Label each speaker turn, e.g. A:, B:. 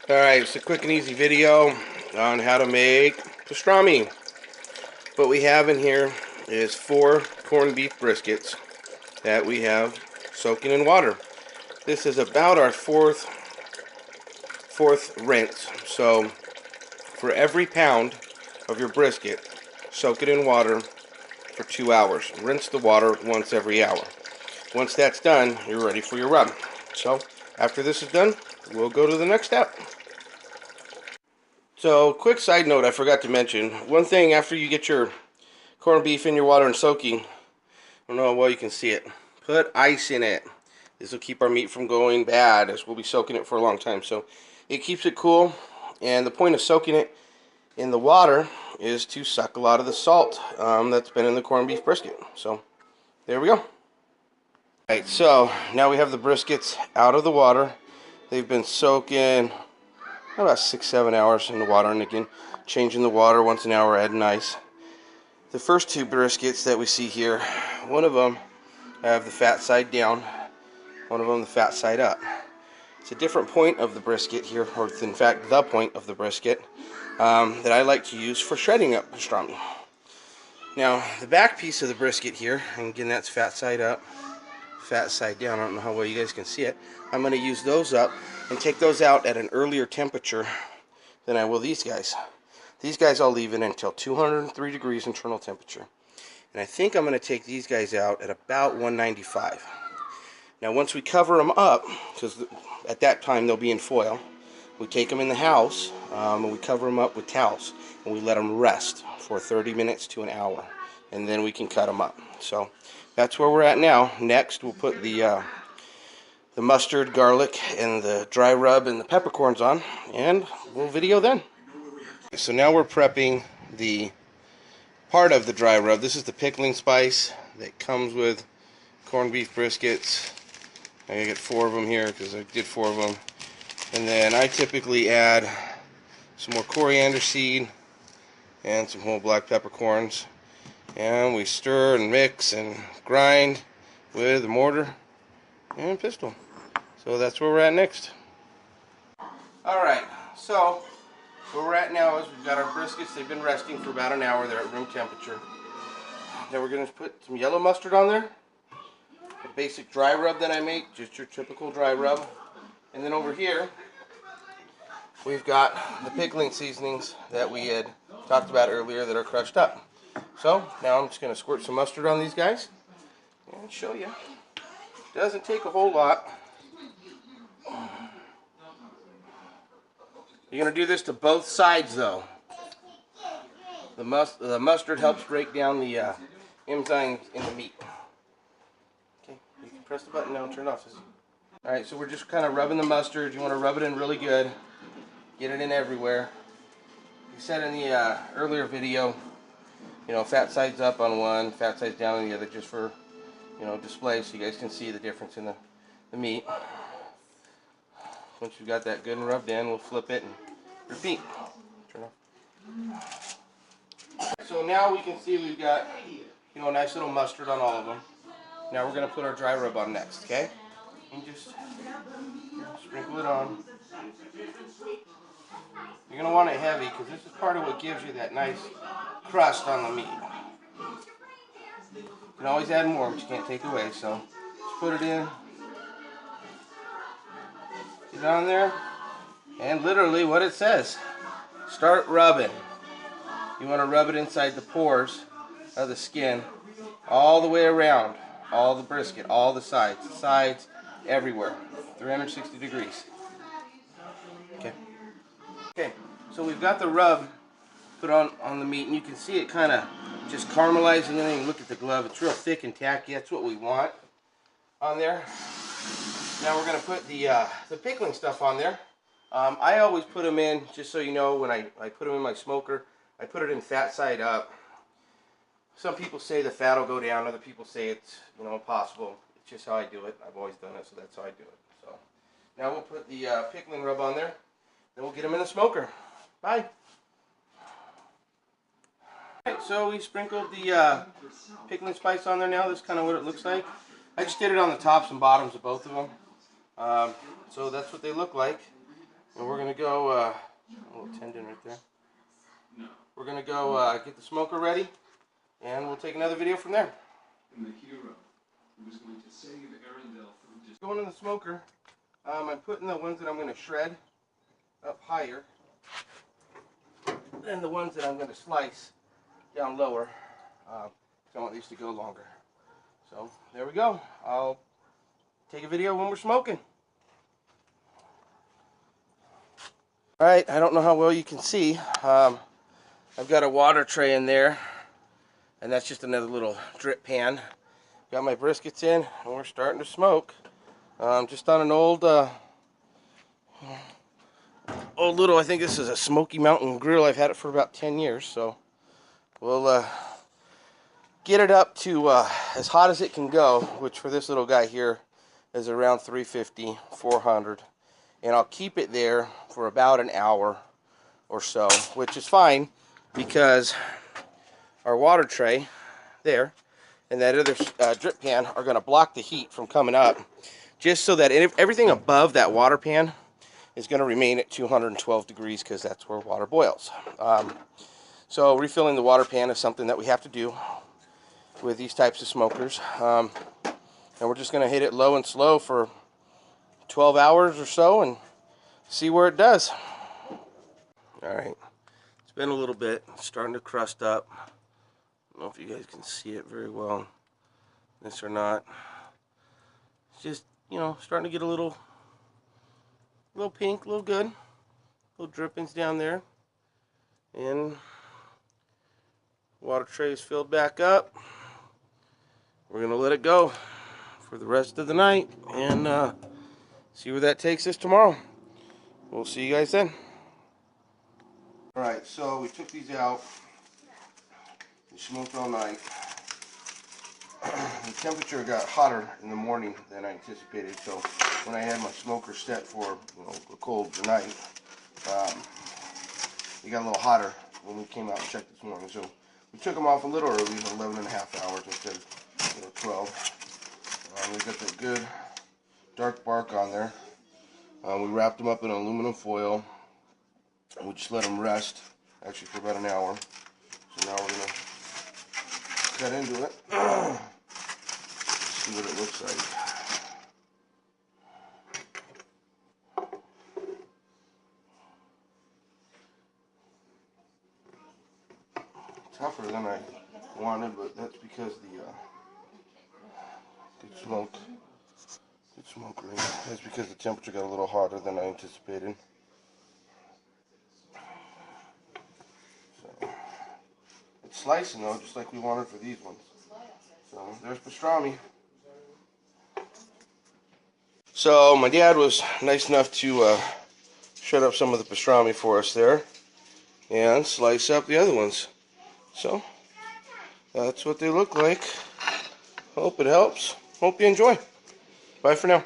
A: Alright, it's a quick and easy video on how to make pastrami. What we have in here is 4 corned beef briskets that we have soaking in water. This is about our fourth rinse. So for every pound of your brisket, soak it in water for 2 hours. Rinse the water once every hour. Once that's done, you're ready for your rub. So after this is done, we'll go to the next step. So, quick side note I forgot to mention. One thing after you get your corned beef in your water and soaking, I don't know how well you can see it, put ice in it. This will keep our meat from going bad, as we'll be soaking it for a long time. So it keeps it cool, and the point of soaking it in the water is to suck a lot of the salt that's been in the corned beef brisket. So there we go. Alright, so now we have the briskets out of the water. They've been soaking about 6-7 hours in the water, and again, changing the water once an hour, adding ice. The first 2 briskets that we see here, one of them have the fat side down, one of them the fat side up. It's a different point of the brisket here, or in fact the point of the brisket that I like to use for shredding up pastrami. Now the back piece of the brisket here, and again that's fat side up, fat side down. I don't know how well you guys can see it. I'm going to use those up and take those out at an earlier temperature than I will these guys. These guys I'll leave in until 203 degrees internal temperature. And I think I'm going to take these guys out at about 195. Now once we cover them up, because at that time they'll be in foil, we take them in the house and we cover them up with towels and we let them rest for 30 minutes to an hour, and then we can cut them up. So that's where we're at now. Next we'll put the mustard, garlic, and the dry rub and the peppercorns on, and we'll video then. So now we're prepping the part of the dry rub. This is the pickling spice that comes with corned beef briskets. I get 4 of them here because I did 4 of them. And then I typically add some more coriander seed and some whole black peppercorns. And we stir and mix and grind with a mortar and pestle. So that's where we're at next. Alright, so where we're at now is we've got our briskets. They've been resting for about an hour. They're at room temperature. Now we're going to put some yellow mustard on there. A basic dry rub that I make, just your typical dry rub. And then over here, we've got the pickling seasonings that we had talked about earlier that are crushed up. So now I'm just going to squirt some mustard on these guys and show you. Doesn't take a whole lot. You're going to do this to both sides though. The mustard helps break down the enzymes in the meat. Okay, you can press the button now and turn it off. Alright, so we're just kind of rubbing the mustard. You want to rub it in really good. Get it in everywhere. You said in the earlier video, you know, fat sides up on one, fat sides down on the other, just for, you know, display so you guys can see the difference in the meat. Once you've got that good and rubbed in, we'll flip it and repeat. Turn off. So now we can see we've got, you know, a nice little mustard on all of them. Now we're going to put our dry rub on next, okay? And just sprinkle it on. You're going to want it heavy because this is part of what gives you that nice crust on the meat. You can always add more, but you can't take away, so just put it in. Get it on there, and literally what it says, start rubbing. You want to rub it inside the pores of the skin, all the way around, all the brisket, all the sides, everywhere, 360 degrees. Okay, so we've got the rub put on the meat, and you can see it kind of just caramelizing. And then you look at the glove, it's real thick and tacky. That's what we want on there. Now we're going to put the pickling stuff on there. I always put them in, just so you know, when I put them in my smoker, I put it in fat side up. Some people say the fat will go down, other people say it's, you know, impossible. It's just how I do it. I've always done it, so that's how I do it. So now we'll put the pickling rub on there, then we'll get them in the smoker. Bye. Alright, so we sprinkled the pickling spice on there now. This is kind of what it looks like. I just did it on the tops and bottoms of both of them. So that's what they look like. And we're going to go, a little tendon right there. We're going to go get the smoker ready, and we'll take another video from there. And the hero who was going to save Arendelle from going in the smoker, I'm putting the ones that I'm going to shred up higher than the ones that I'm going to slice down lower. I want these to go longer. So there we go. I'll take a video when we're smoking. Alright, I don't know how well you can see. I've got a water tray in there, and that's just another little drip pan. Got my briskets in, and we're starting to smoke. Just on an old little, I think this is a Smoky Mountain grill. I've had it for about 10 years, so we'll get it up to as hot as it can go, which for this little guy here is around 350, 400. And I'll keep it there for about an hour or so, which is fine because our water tray there and that other drip pan are going to block the heat from coming up, just so that everything above that water pan is going to remain at 212 degrees because that's where water boils. So refilling the water pan is something that we have to do with these types of smokers. And we're just going to hit it low and slow for 12 hours or so and see where it does. Alright, it's been a little bit. It's starting to crust up. I don't know if you guys can see it very well, this or not. It's just, you know, starting to get a little pink, a little good. Little drippings down there. And water tray is filled back up. We're going to let it go for the rest of the night and see where that takes us tomorrow. We'll see you guys then. Alright, so we took these out. We smoked all night. The temperature got hotter in the morning than I anticipated, so when I had my smoker set for a cold night, it got a little hotter when we came out and checked this morning. So we took them off a little early, 11 and a half hours instead of 12. We got that good dark bark on there. We wrapped them up in aluminum foil, and we just let them rest, actually for about an hour. So now we're going to cut into it, see what it looks like. Tougher than I wanted, but that's because the good smoke ring. That's because the temperature got a little hotter than I anticipated. So it's slicing though, just like we wanted for these ones. So there's pastrami. So my dad was nice enough to shred up some of the pastrami for us there and slice up the other ones. So that's what they look like. Hope it helps. Hope you enjoy. Bye for now.